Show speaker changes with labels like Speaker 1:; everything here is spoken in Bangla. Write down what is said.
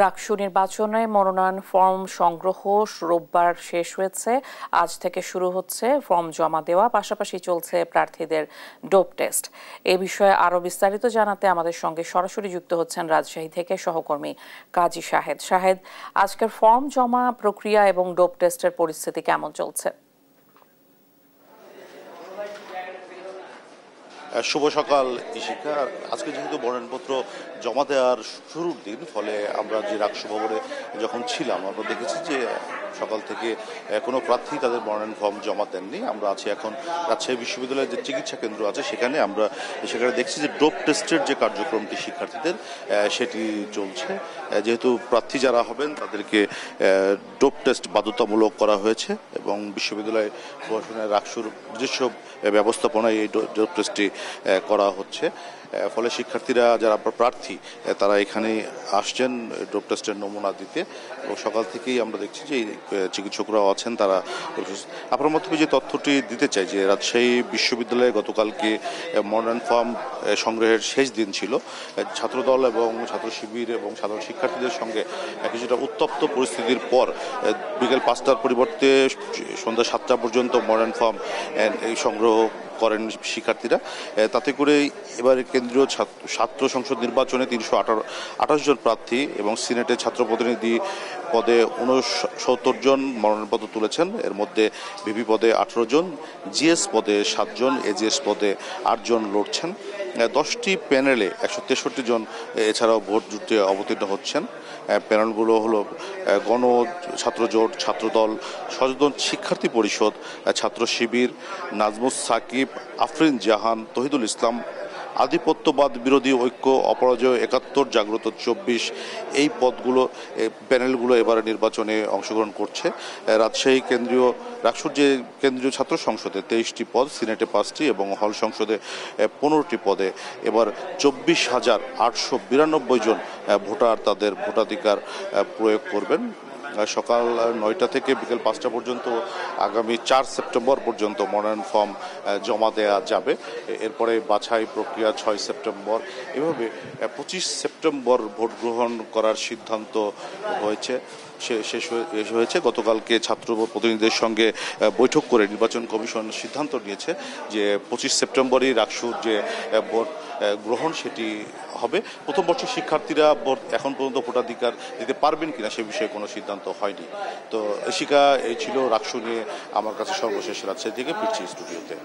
Speaker 1: রাকসু নির্বাচনে মনোনয়ন ফর্ম সংগ্রহ রোববার শেষ হয়েছে। আজ থেকে শুরু হচ্ছে ফর্ম জমা দেওয়া, পাশাপাশি চলছে প্রার্থীদের ডোপ টেস্ট। এ বিষয়ে আরো বিস্তারিত জানাতে আমাদের সঙ্গে সরাসরি যুক্ত হচ্ছেন রাজশাহী থেকে সহকর্মী কাজী শাহেদ। শাহেদ, আজকের ফর্ম জমা প্রক্রিয়া এবং ডোপ টেস্টের পরিস্থিতি কেমন চলছে?
Speaker 2: শুভ সকাল ইশিকা। আজকে যেহেতু মনোনয়নপত্র জমা দেওয়ার শুরুর দিন, ফলে আমরা যে রাকসু ভবনে যখন ছিলাম আমরা দেখেছি যে সকাল থেকে কোনো প্রার্থী তাদের মনোনয়ন ফর্ম জমা দেননি। আমরা আছি এখন রাজশাহী বিশ্ববিদ্যালয়ের যে চিকিৎসা কেন্দ্র আছে সেখানে দেখছি যে ডোপ টেস্টের যে কার্যক্রমটি শিক্ষার্থীদের সেটি চলছে। যেহেতু প্রার্থী যারা হবেন তাদেরকে ডোপ টেস্ট বাধ্যতামূলক করা হয়েছে এবং বিশ্ববিদ্যালয় প্রশাসনের রাকসুর নিজস্ব ব্যবস্থাপনায় এই ডোপ টেস্টটি করা হচ্ছে। ফলে শিক্ষার্থীরা যারা প্রার্থী তারা এখানে আসছেন ডোপ টেস্টের নমুনা দিতে এবং সকাল থেকেই আমরা দেখছি যে চিকিৎসকরাও আছেন তারা। আপনার মাধ্যমে যে তথ্যটি দিতে চাই যে রাজশাহী বিশ্ববিদ্যালয়ে গতকালকে মনোনয়ন ফর্ম সংগ্রহের শেষ দিন ছিল। ছাত্রদল এবং ছাত্র শিবির এবং সাধারণ শিক্ষার্থীদের সঙ্গে কিছুটা উত্তপ্ত পরিস্থিতির পর বিকেল 5টার পরিবর্তে সন্ধ্যা 7টা পর্যন্ত মনোনয়ন ফর্ম এই সংগ্রহ করেন শিক্ষার্থীরা। তাতে করে এবার কেন্দ্রীয় ছাত্র সংসদ নির্বাচনে 328 জন প্রার্থী এবং সিনেটের ছাত্র প্রতিনিধি পদে 69 জন মনোনয়নপত্র তুলেছেন। এর মধ্যে ভিপি পদে 18 জন, জিএস পদে 7 জন, এজিএস পদে 8 জন লড়ছেন। 10টি প্যানেলে 163 জন এছাড়াও ভোট যুদ্ধে অবতীর্ণ হচ্ছেন। প্যানেলগুলো হলো গণ ছাত্র জোট, ছাত্রদল, সচেতন শিক্ষার্থী পরিষদ, ছাত্র শিবির, নাজমুস সাকিব, আফরিন জাহান, তহিদুল ইসলাম, আধিপত্যবাদ বিরোধী ঐক্য, অপরাজয় 71, জাগ্রত 24। এই প্যানেলগুলো এবারে নির্বাচনে অংশগ্রহণ করছে। রাজশাহী রাকসুর যে কেন্দ্রীয় ছাত্র সংসদে 23টি পদ, সিনেটে 5টি এবং হল সংসদে 15টি পদে এবার 24,892 জন ভোটার তাদের ভোটাধিকার প্রয়োগ করবেন। সকাল 9টা থেকে বিকেল 5টা পর্যন্ত আগামী 4 সেপ্টেম্বর পর্যন্ত মনোনয়ন ফর্ম জমা দেওয়া যাবে। এরপরে বাছাই প্রক্রিয়া 6 সেপ্টেম্বর, এভাবে 25 সেপ্টেম্বর ভোট গ্রহণ করার সিদ্ধান্ত শেষ হয়েছে। গতকালকে ছাত্র প্রতিনিধিদের সঙ্গে বৈঠক করে নির্বাচন কমিশন সিদ্ধান্ত নিয়েছে যে 25 সেপ্টেম্বরই রাকসুর যে ভোট গ্রহণ সেটি হবে। প্রথম বর্ষের শিক্ষার্থীরা এখন পর্যন্ত ভোটাধিকার দিতে পারবেন কিনা সে বিষয়ে কোনো সিদ্ধান্ত হয়নি। তো এই ছিল রাকসু নিয়ে আমার কাছে সর্বশেষ। রাজশাহী থেকে ফিরছি স্টুডিওতে।